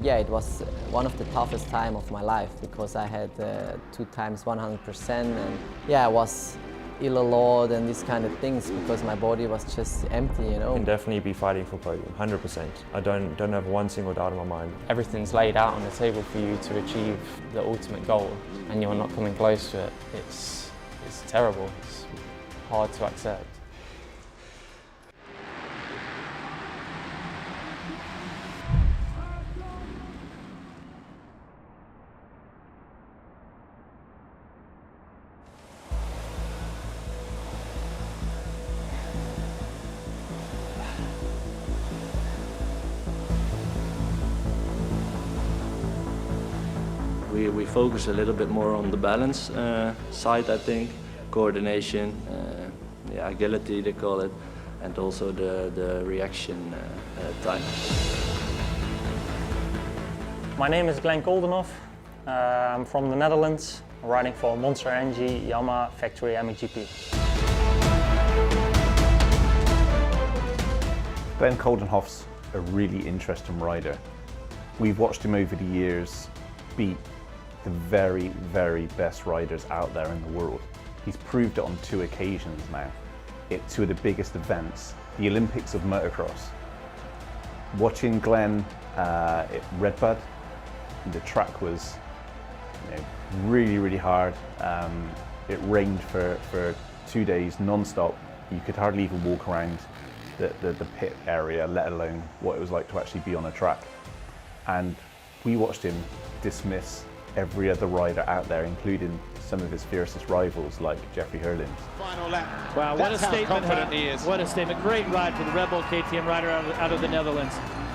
Yeah, it was one of the toughest time of my life because I had 2 times 100% and yeah, I was ill a lot and these kind of things because my body was just empty, you know. I can definitely be fighting for podium, 100%. I don't have one single doubt in my mind. Everything's laid out on the table for you to achieve the ultimate goal and you're not coming close to it. It's terrible, it's hard to accept. We focus a little bit more on the balance side, I think, coordination, yeah, agility they call it, and also the reaction time. My name is Glenn Koldenhoff. I'm from the Netherlands, riding for Monster Energy Yamaha Factory MXGP. Glenn Koldenhoff's a really interesting rider. We've watched him over the years beat the very, very best riders out there in the world. He's proved it on 2 occasions now. It's 2 of the biggest events, the Olympics of motocross. Watching Glenn at Redbud, the track was really, really hard. It rained for 2 days non-stop. You could hardly even walk around the pit area, let alone what it was like to actually be on a track. And we watched him dismiss every other rider out there, including some of his fiercest rivals like Jeffrey Herlings. Final lap. Wow, what a statement. Confident he is. What a statement. Great ride for the Red Bull KTM rider out of the Netherlands.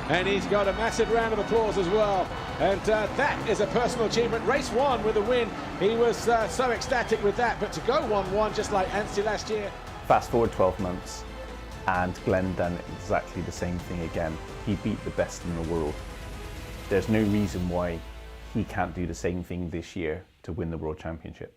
And he's got a massive round of applause as well. And that is a personal achievement. Race 1 with a win. He was so ecstatic with that, but to go 1-1 just like Anstey last year. Fast forward 12 months and Glenn done exactly the same thing again. He beat the best in the world. There's no reason why he can't do the same thing this year to win the World Championship.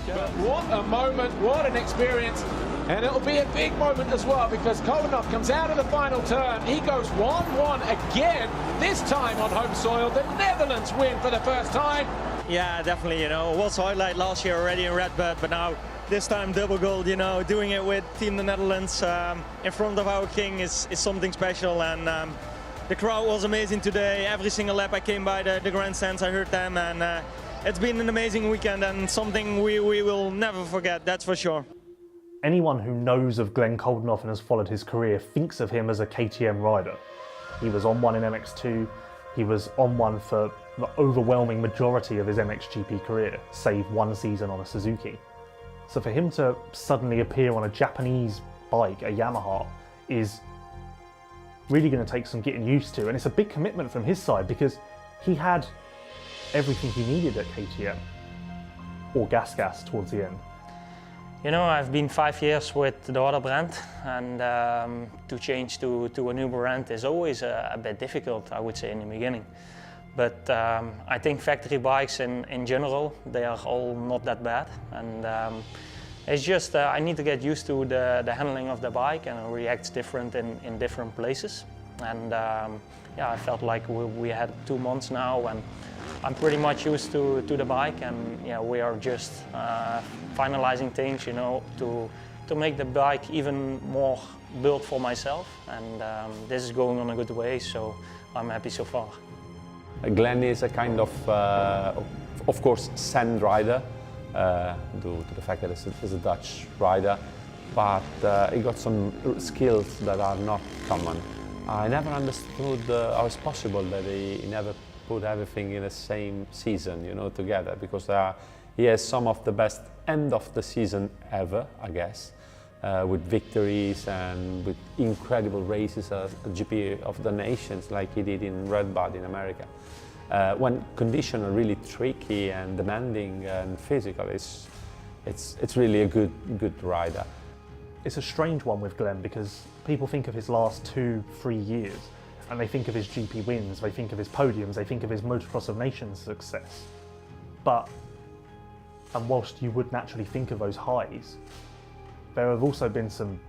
But what a moment, what an experience. And it'll be a big moment as well because Koldenhoff comes out of the final turn. He goes 1-1 again, this time on home soil. The Netherlands win for the first time. Yeah, definitely, you know, it was highlight last year already in Redbud, but now this time double gold, you know, doing it with Team the Netherlands in front of our king is something special. And the crowd was amazing today. Every single lap I came by the grandstands, I heard them, and it's been an amazing weekend and something we will never forget, that's for sure. Anyone who knows of Glenn Koldenhoff and has followed his career thinks of him as a KTM rider. He was on one in MX2, he was on one for the overwhelming majority of his MXGP career, save 1 season on a Suzuki. So for him to suddenly appear on a Japanese bike, a Yamaha, is really going to take some getting used to, and it's a big commitment from his side because he had everything he needed at KTM, or Gas towards the end. You know, I've been 5 years with the other brand, and to change to a new brand is always a bit difficult, I would say, in the beginning. But I think factory bikes in general, they are all not that bad, and it's just I need to get used to the handling of the bike, and it reacts different in different places. And yeah, I felt like we had 2 months now, and I'm pretty much used to the bike, and yeah, we are just finalizing things, you know, to make the bike even more built for myself. And this is going on a good way, so I'm happy so far. Glenn is a kind of course, sand rider, due to the fact that he's a Dutch rider, but he got some skills that are not common. I never understood how it's possible that he never put everything in the same season, you know, together, because he has some of the best end of the season ever, I guess, with victories and with incredible races at GP of the Nations, like he did in Redbud in America. When conditions are really tricky and demanding and physical, it's really a good rider. It's a strange one with Glenn because people think of his last 2-3 years and they think of his GP wins, they think of his podiums, they think of his Motocross of Nations success. And whilst you would naturally think of those highs, there have also been some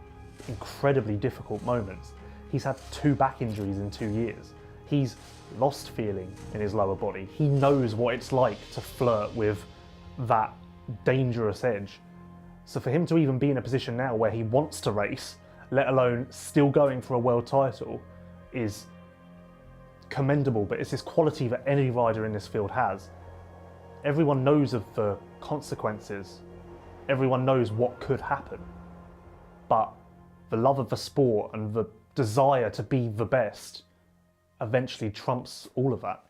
incredibly difficult moments. He's had 2 back injuries in 2 years. He's lost feeling in his lower body. He knows what it's like to flirt with that dangerous edge. So for him to even be in a position now where he wants to race, let alone still going for a world title, is commendable, but it's this quality that any rider in this field has. Everyone knows of the consequences. Everyone knows what could happen. But the love of the sport and the desire to be the best eventually trumps all of that.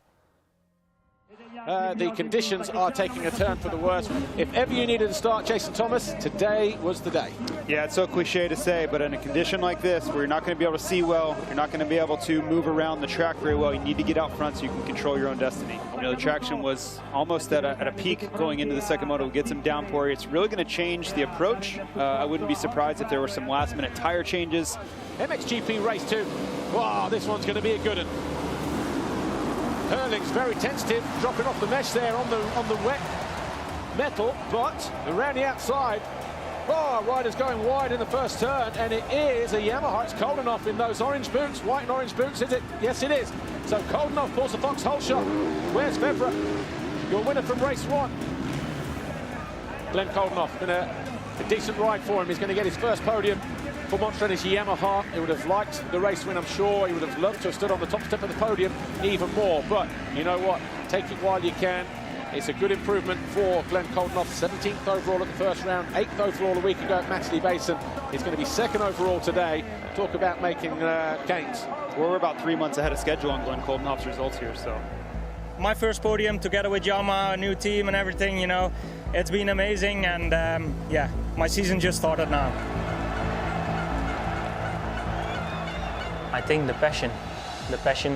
The conditions are taking a turn for the worse. If ever you needed to start, Jason Thomas, today was the day. Yeah, it's so cliche to say, but in a condition like this, where you're not going to be able to see well, you're not going to be able to move around the track very well, you need to get out front so you can control your own destiny. You know, the traction was almost at a peak going into the second moto. Get some downpour. It's really going to change the approach. I wouldn't be surprised if there were some last-minute tire changes. MXGP race 2. Wow, this one's going to be a good one. Hurling's very tentative, dropping off the mesh there on the wet metal, but around the outside, oh, rider's going wide in the first turn, and it is a Yamaha. It's cold enough in those orange boots, white and orange boots, is it? Yes, it is. So cold enough pulls the Fox hole shot. Where's Febvre? Your winner from race 1. Glenn Koldenoff, been a decent ride for him. He's going to get his first podium for Monster Energy Yamaha. He would have liked the race win, I'm sure. He would have loved to have stood on the top step of the podium even more. But you know what? Take it while you can. It's a good improvement for Glenn Koldenoff. 17th overall at the first round, 8th overall a week ago at Matterley Basin. He's going to be 2nd overall today. Talk about making gains. We're about 3 months ahead of schedule on Glenn Koldenoff's results here, so. My first podium together with Yamaha, a new team and everything, you know, it's been amazing, and yeah, my season just started now. I think the passion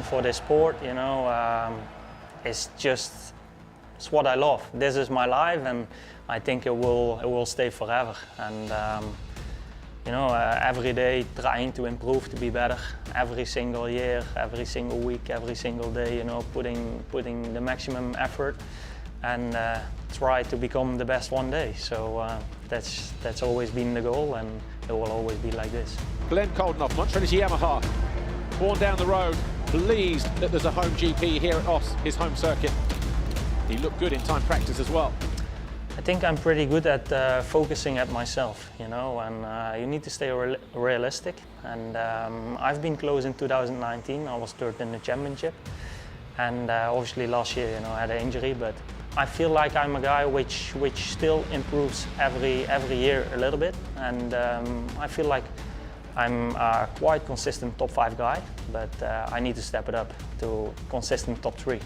for the sport, you know, is just, it's what I love. This is my life, and I think it will stay forever. And you know, every day trying to improve, to be better. Every single year, every single week, every single day, you know, putting the maximum effort, and try to become the best one day. So that's always been the goal, and it will always be like this. Glenn Koldenoff, Monster Energy Yamaha, born down the road, pleased that there's a home GP here at Os, his home circuit. He looked good in time practice as well. I think I'm pretty good at focusing at myself, you know, and you need to stay realistic. And I've been close in 2019. I was 3rd in the championship, and obviously last year, you know, I had an injury. But I feel like I'm a guy which still improves every year a little bit, and I feel like I'm a quite consistent top 5 guy, but I need to step it up to consistent top 3.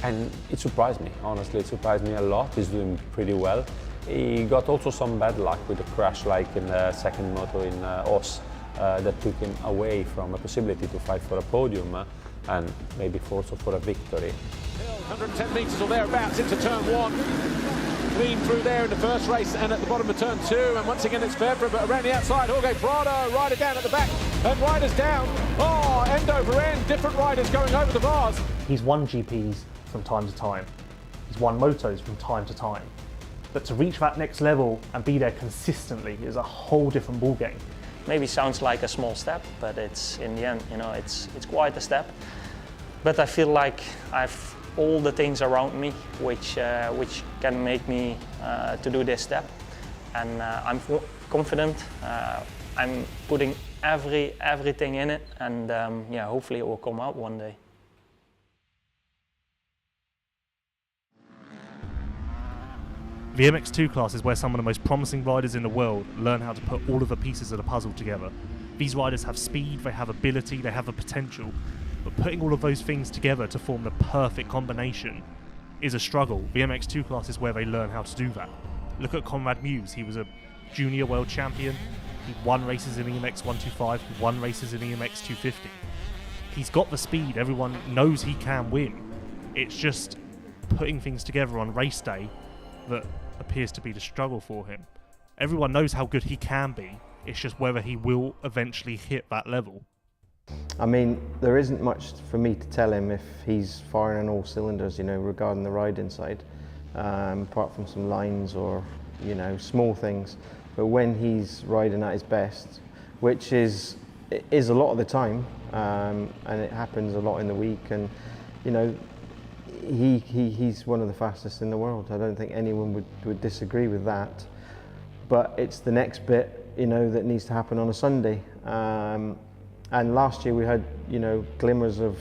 And it surprised me, honestly, it surprised me a lot. He's doing pretty well. He got also some bad luck with a crash like in the second moto in Os that took him away from a possibility to fight for a podium and maybe also for a victory. 110 metres or thereabouts into turn 1. Clean through there in the first race and at the bottom of turn 2, and once again it's Febvre, but around the outside, Jorge Prado, rider down at the back, and riders down. Oh, end over end, different riders going over the bars. He's won GPs from time to time. He's won motos from time to time. But to reach that next level and be there consistently is a whole different ballgame. Maybe sounds like a small step, but it's in the end, you know, it's quite a step. But I feel like I've all the things around me which can make me to do this step, and I'm confident. I'm putting everything in it, and yeah, hopefully it will come out one day. The MX2 class is where some of the most promising riders in the world learn how to put all of the pieces of the puzzle together. These riders have speed, they have ability, they have the potential, but putting all of those things together to form the perfect combination is a struggle. The MX2 class is where they learn how to do that. Look at Conrad Mewse. He was a junior world champion. He won races in the EMX 125, he won races in the EMX 250. He's got the speed, everyone knows he can win. It's just putting things together on race day that appears to be the struggle for him. Everyone knows how good he can be, it's just whether he will eventually hit that level. I mean, there isn't much for me to tell him if he's firing on all cylinders, you know, regarding the riding side, apart from some lines or, you know, small things. But when he's riding at his best, which is it is a lot of the time, and it happens a lot in the week. And you know, he's one of the fastest in the world. I don't think anyone would disagree with that. But it's the next bit, you know, that needs to happen on a Sunday. And last year we had, you know, glimmers of,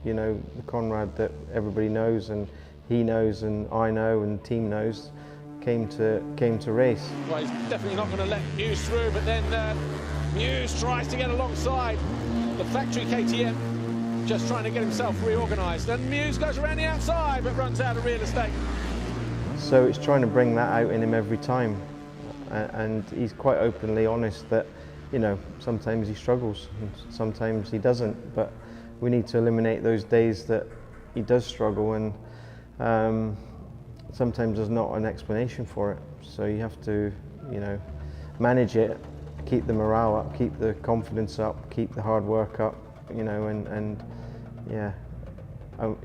you know, the Conrad that everybody knows, and he knows, and I know, and the team knows, came to race. Well, he's definitely not going to let Muse through, but then Muse tries to get alongside the factory KTM, just trying to get himself reorganised. And Muse goes around the outside, but runs out of real estate. So it's trying to bring that out in him every time. And he's quite openly honest that, you know, sometimes he struggles, and sometimes he doesn't. But we need to eliminate those days that he does struggle, and sometimes there's not an explanation for it. So you have to, you know, manage it, keep the morale up, keep the confidence up, keep the hard work up, you know, and yeah.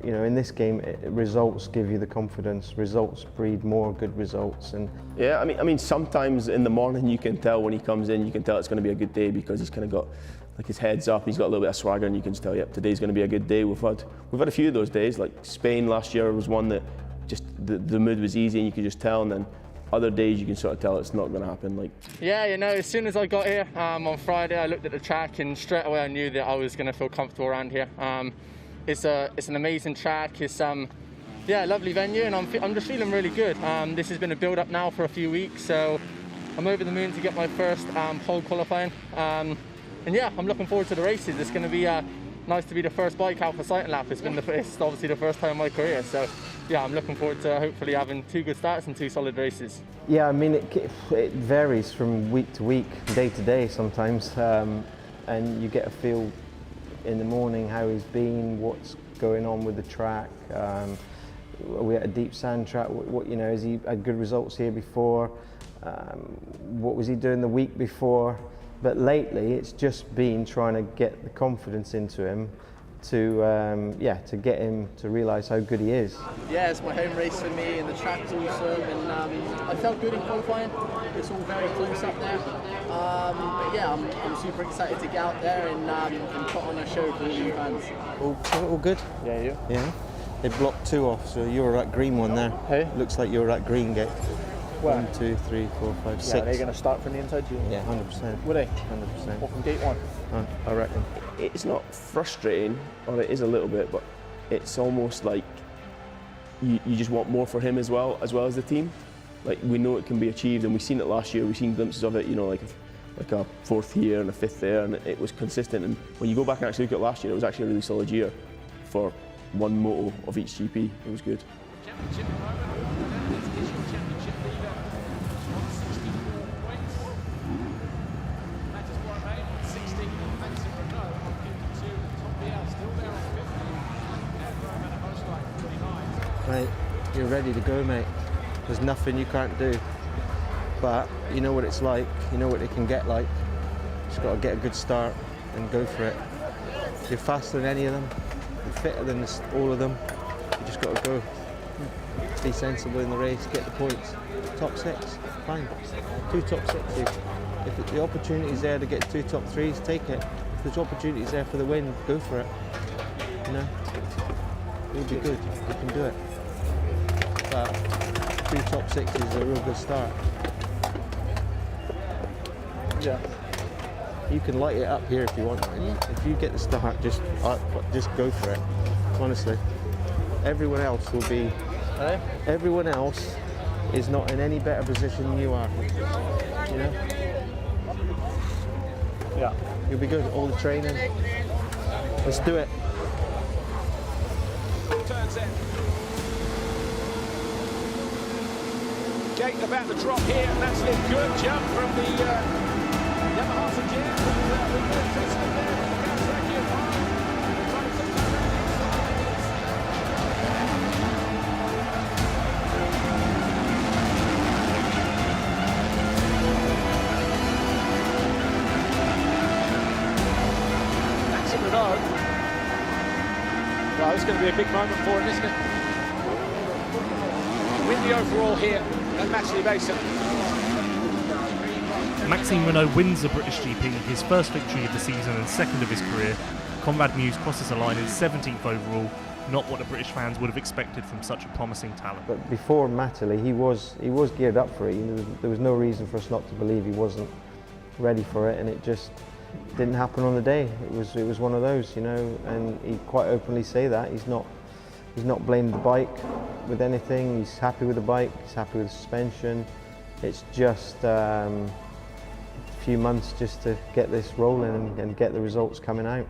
You know, in this game, results give you the confidence. Results breed more good results. And yeah, I mean, sometimes in the morning you can tell when he comes in, you can tell it's going to be a good day because he's kind of got like his head's up, he's got a little bit of swagger, and you can just tell, yep, today's going to be a good day. We've had a few of those days. Like Spain last year was one that just the mood was easy, and you could just tell. And then other days you can sort of tell it's not going to happen. Like, yeah, you know, as soon as I got here on Friday, I looked at the track, and straight away I knew that I was going to feel comfortable around here. It's an amazing track. It's yeah, lovely venue, and I'm just feeling really good. This has been a build up now for a few weeks, so I'm over the moon to get my first pole qualifying. And yeah, I'm looking forward to the races. It's going to be nice to be the first bike out for sight and lap. It's obviously the first time in my career, so yeah, I'm looking forward to hopefully having 2 good starts and 2 solid races. yeah, I mean, it varies from week to week, day to day sometimes, and you get a feel in the morning how he's been, what's going on with the track. We had a deep sand track. What, you know, has he had good results here before? What was he doing the week before? But lately, it's just been trying to get the confidence into him to to get him to realise how good he is. Yeah, it's my home race for me, and the track's awesome, and I felt good in qualifying. It's all very close up there. But yeah, I'm super excited to get out there and put on a show for all you fans. All good? Yeah, you? Yeah. They blocked 2 off, so you were that green one there. Hey? Looks like you were that green gate. Where? 1, 2, 3, 4, 5, 6. Yeah, are they going to start from the inside? Yeah, 100%. Would they? 100%. Or from gate 1? I reckon. It's not frustrating, or it is a little bit, but it's almost like you just want more for him as well as the team. Like, we know it can be achieved, and we've seen it last year. We've seen glimpses of it, you know, like a 4th here and a 5th there, and it was consistent. And when you go back and actually look at last year, it was actually a really solid year for one moto of each GP. It was good. Mate, you're ready to go, mate. There's nothing you can't do. But you know what it's like, you know what it can get like. Just got to get a good start and go for it. You're faster than any of them, you're fitter than all of them. You just got to go. Be sensible in the race, get the points. Top 6, fine. 2 top 6s. If the opportunity's there to get 2 top 3s, take it. If there's opportunities there for the win, go for it. You know? You'll be good, you can do it. But 2 top 6s is a real good start. Yeah. You can light it up here if you want. If you get the start, just go for it. Honestly, everyone else will be. Everyone else is not in any better position than you are. You know. Yeah. You'll be good. All the training. Let's do it. Turns in. Gate about to drop here, and that's a good jump from the Yamaha's again. That's a Renault. Well, it's going to be a big moment for him, isn't it? Win the overall here at Matchley Basin. Maxime Renault wins the British GP, his first victory of the season and second of his career. Conrad Mewse crosses the line in 17th overall, not what the British fans would have expected from such a promising talent. But before Matterley, he was geared up for it. There was no reason for us not to believe he wasn't ready for it, and it just didn't happen on the day. It was one of those, you know, and he quite openly say that. He's not blamed the bike with anything. He's happy with the bike, he's happy with the suspension. It's just a few months just to get this rolling and get the results coming out.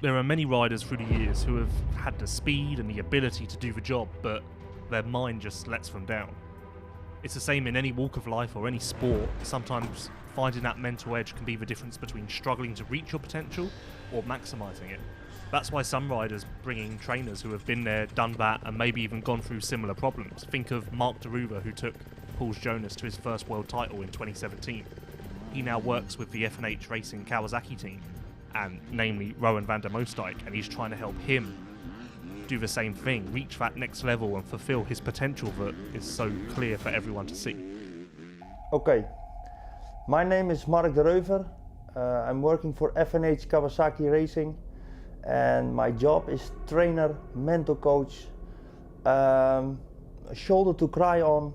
There are many riders through the years who have had the speed and the ability to do the job, but their mind just lets them down. It's the same in any walk of life or any sport. Sometimes finding that mental edge can be the difference between struggling to reach your potential or maximising it. That's why some riders bring in trainers who have been there, done that, and maybe even gone through similar problems. Think of Mark Deruva, who took Paul Jonas to his first world title in 2017. He now works with the F&H Racing Kawasaki team, and namely Rowan van der Moosdijk, and he's trying to help him do the same thing, reach that next level and fulfill his potential that is so clear for everyone to see. Okay, my name is Mark de Reuver. I'm working for F&H Kawasaki Racing, and my job is trainer, mental coach, shoulder to cry on,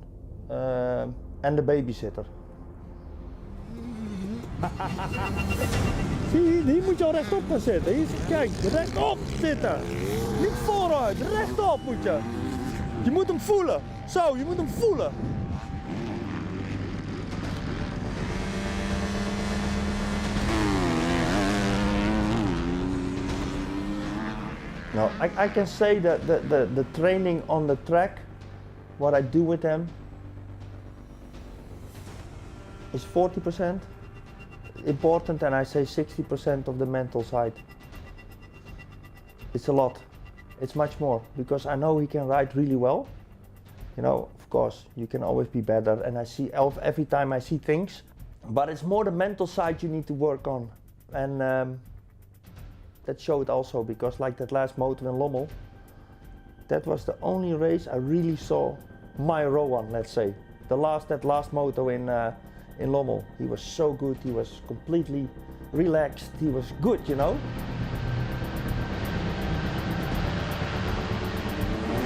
and the babysitter. Zie, hier moet je al rechtop gaan zitten. Hier, kijk, rechtop zitten. Niet vooruit, rechtop moet je. Je moet hem voelen. Zo, je moet hem voelen. No, I can say that the training on the track, what I do with them, is 40% important, and I say 60% of the mental side. It's a lot. It's much more, because I know he can ride really well. You know, of course, you can always be better, and I see every time I see things, but it's more the mental side you need to work on. And that showed also, because like that last moto in Lommel, that was the only race I really saw my Rowan, let's say. That last moto in Lommel. He was so good, he was completely relaxed, he was good, you know.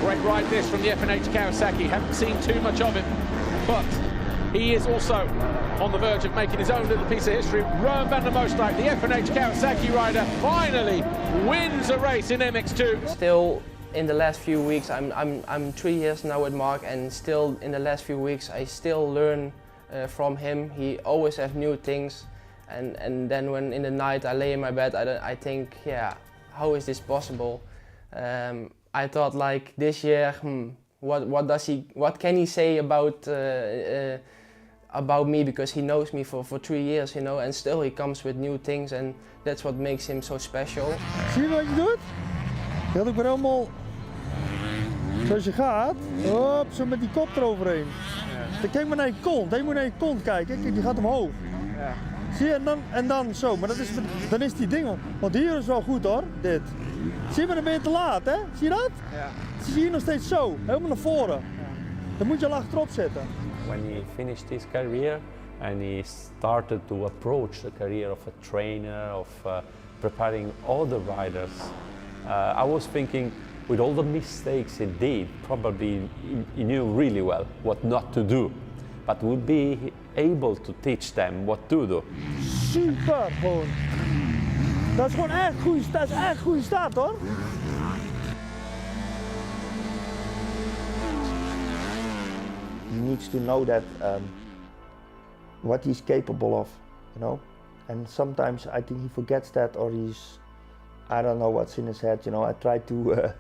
Great ride this from the F&H Kawasaki. Haven't seen too much of it, but he is also on the verge of making his own little piece of history. Rowan van der Moosdijk, the F&H Kawasaki rider, finally wins a race in MX2. Still in the last few weeks, I'm 3 years now with Mark, and still in the last few weeks I still learn from him. He always has new things, and then when in the night I lay in my bed, I think, yeah, how is this possible? I thought, like, this year, what can he say about me, because he knows me for 3 years, you know, and still he comes with new things, and that's what makes him so special. Zie je wat je doet? Je gaat ook weer helemaal zoals je gaat. Hop, zo met die kop eroverheen. Dan kijk maar naar je kont. Je moet naar je kont kijken. Kijk, die gaat omhoog. Ja. Zie je, en dan zo. Maar dan is die ding. Want hier is wel goed hoor, dit. Zie je, maar dan ben je te laat, hè? Zie je dat? Ja. Zie je hier nog steeds zo, helemaal naar voren. Ja. Dan moet je al achterop zitten. When he finished his career and he started to approach the career of a trainer, of preparing other riders, I was thinking, with all the mistakes he did, probably he knew really well what not to do, but would be able to teach them what to do. Super, gewoon. Dat is gewoon echt goede staat hoor. He needs to know that what he's capable of, you know. And sometimes I think he forgets that, or I don't know what's in his head, you know. I try to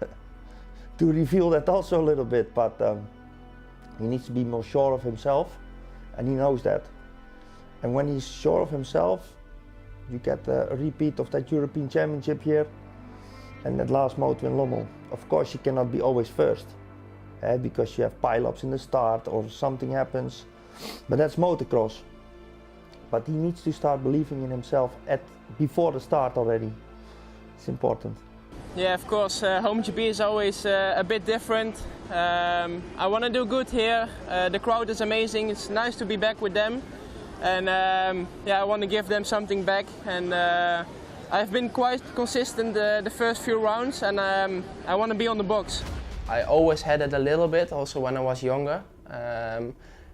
to reveal that also a little bit, but he needs to be more sure of himself, and he knows that. And when he's sure of himself, you get a repeat of that European Championship here and that last moto in Lommel. Of course, you cannot be always first, because you have pile-ups in the start or something happens, but that's motocross. But he needs to start believing in himself before the start already. It's important. Yeah, of course, home GP is always a bit different. I want to do good here. The crowd is amazing. It's nice to be back with them. and yeah, I want to give them something back. And I've been quite consistent the first few rounds, and I want to be on the box. I always had it a little bit, also when I was younger.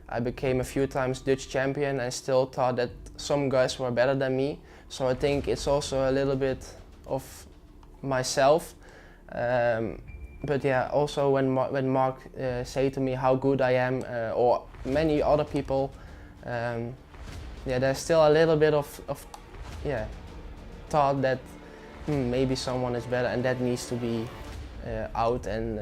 I became a few times Dutch champion and still thought that some guys were better than me. So I think it's also a little bit of myself. But yeah, also when Mark say to me how good I am, or many other people, yeah, there's still a little bit of yeah, thought that maybe someone is better, and that needs to be out. And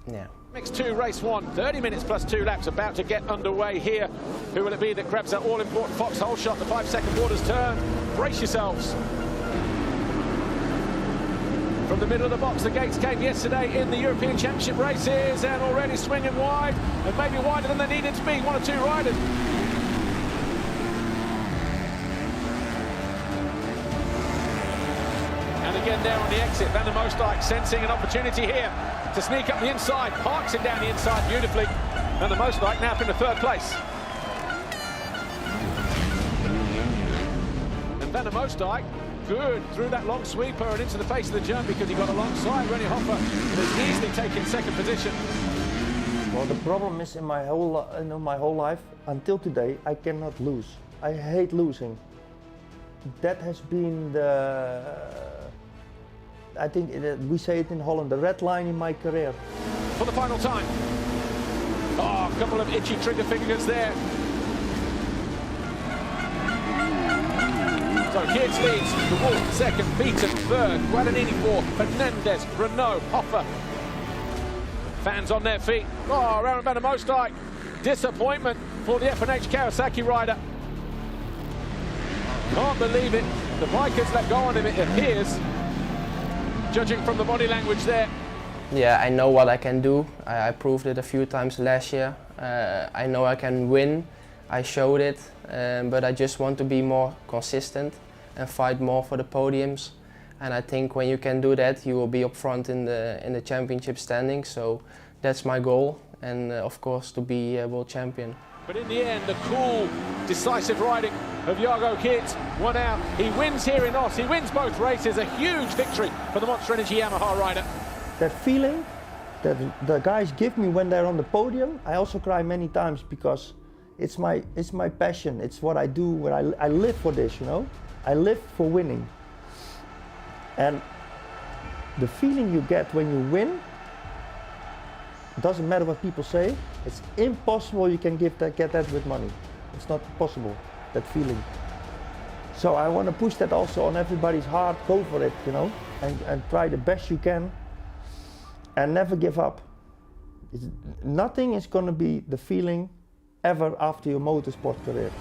yeah. Mix 2, race 1, 30 minutes plus 2 laps about to get underway here. Who will it be that grabs that all-important foxhole shot? The 5-second quarters turn. Brace yourselves. From the middle of the box, the gates came yesterday in the European Championship races, and already swinging wide, and maybe wider than they needed to be. 1 or 2 riders. And again there on the exit, Van der Moosdijk sensing an opportunity here to sneak up the inside, parks it down the inside beautifully. Van der Moosdijk now up into 3rd place. And Van der Moosdijk, good through that long sweeper and into the face of the jump, because he got alongside Rennie Hoffer and has easily taken 2nd position. Well, the problem is in my whole life, until today, I cannot lose. I hate losing. That has been the, I think we say it in Holland, the red line in my career. For the final time. Oh, a couple of itchy trigger fingers there. So Geerts leads, De Wolf 2nd, Beaton 3rd, Guadagnini 4th, Fernandez, Renault, Hoffer. Fans on their feet. Oh, Aaron Van der Moosdijk. Disappointment for the F&H Kawasaki rider. Can't believe it. The bike has let go on him, it appears, judging from the body language there. Yeah, I know what I can do. I proved it a few times last year. I know I can win. I showed it, but I just want to be more consistent and fight more for the podiums. And I think when you can do that, you will be up front in the championship standing. So that's my goal, and of course to be a world champion. But in the end, the cool, decisive riding of Jago Geerts won out. He wins here in Os. He wins both races. A huge victory for the Monster Energy Yamaha rider. That feeling that the guys give me when they're on the podium, I also cry many times, because it's my passion. It's what I do. When I live for this, you know. I live for winning. And the feeling you get when you win, doesn't matter what people say, it's impossible you can get that with money. It's not possible, that feeling. So I want to push that also on everybody's heart. Go for it, you know, and try the best you can, and never give up. Nothing is going to be the feeling ever after your motorsport career.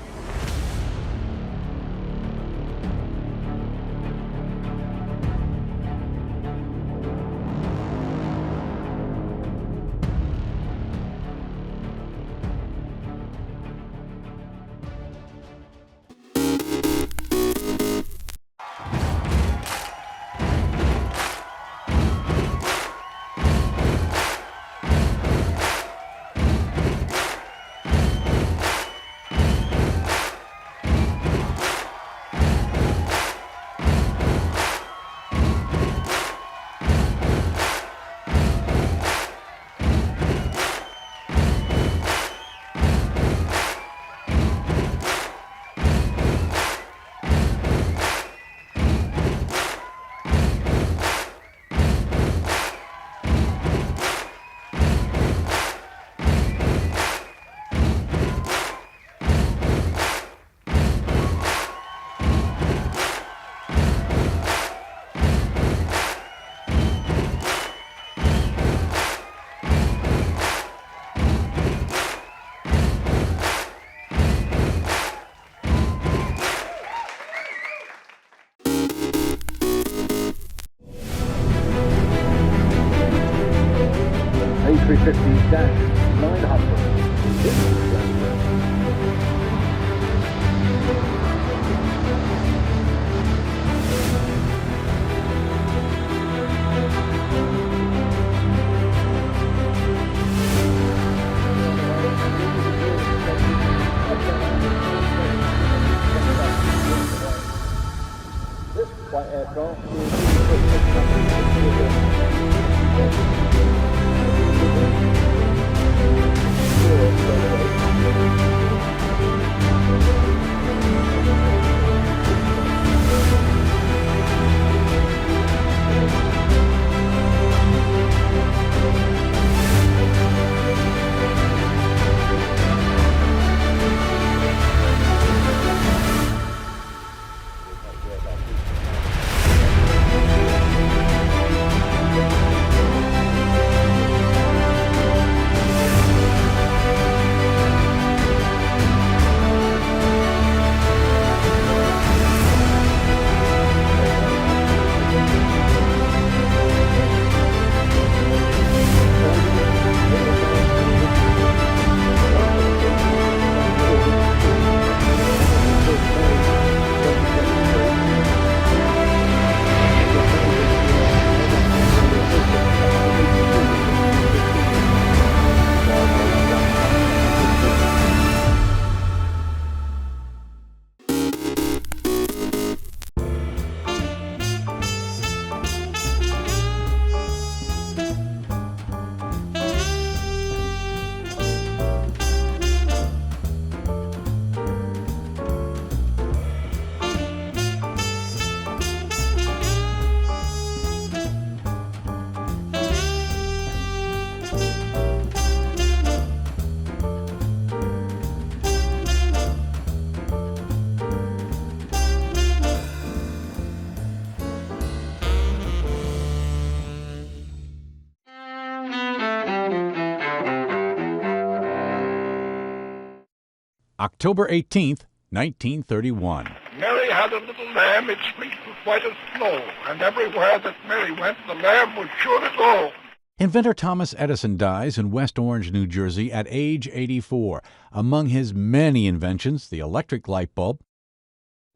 October 18th, 1931. Mary had a little lamb, its fleece was white as snow, and everywhere that Mary went, the lamb was sure to go. Inventor Thomas Edison dies in West Orange, New Jersey at age 84. Among his many inventions, the electric light bulb,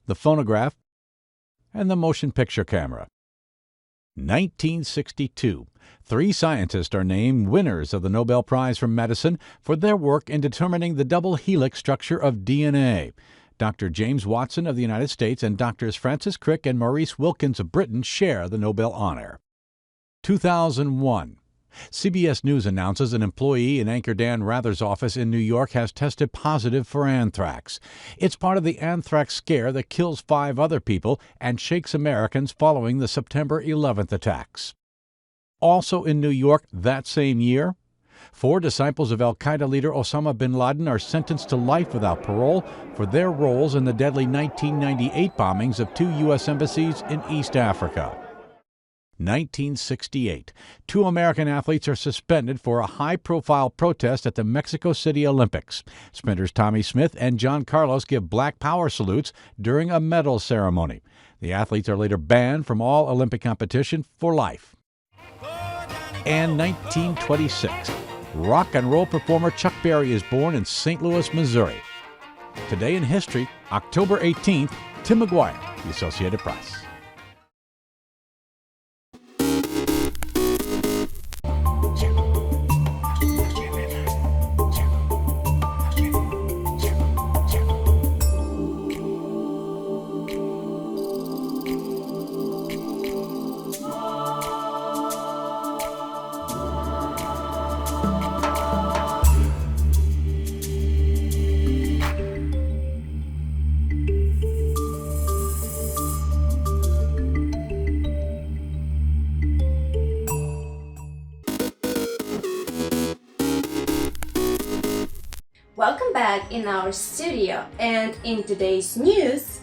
the phonograph, and the motion picture camera. 1962. 3 scientists are named winners of the Nobel Prize for Medicine for their work in determining the double helix structure of DNA. Dr. James Watson of the United States and Drs. Francis Crick and Maurice Wilkins of Britain share the Nobel honor. 2001. CBS News announces an employee in anchor Dan Rather's office in New York has tested positive for anthrax. It's part of the anthrax scare that kills 5 other people and shakes Americans following the September 11th attacks. Also in New York that same year, 4 disciples of al-Qaeda leader Osama bin Laden are sentenced to life without parole for their roles in the deadly 1998 bombings of 2 U.S. embassies in East Africa. 1968. 2 American athletes are suspended for a high-profile protest at the Mexico City Olympics. Sprinters Tommy Smith and John Carlos give Black Power salutes during a medal ceremony. The athletes are later banned from all Olympic competition for life. And 1926. Rock and roll performer Chuck Berry is born in St. Louis, Missouri. Today in history, October 18th, Tim McGuire, The Associated Press. Welcome back in our studio, and in today's news,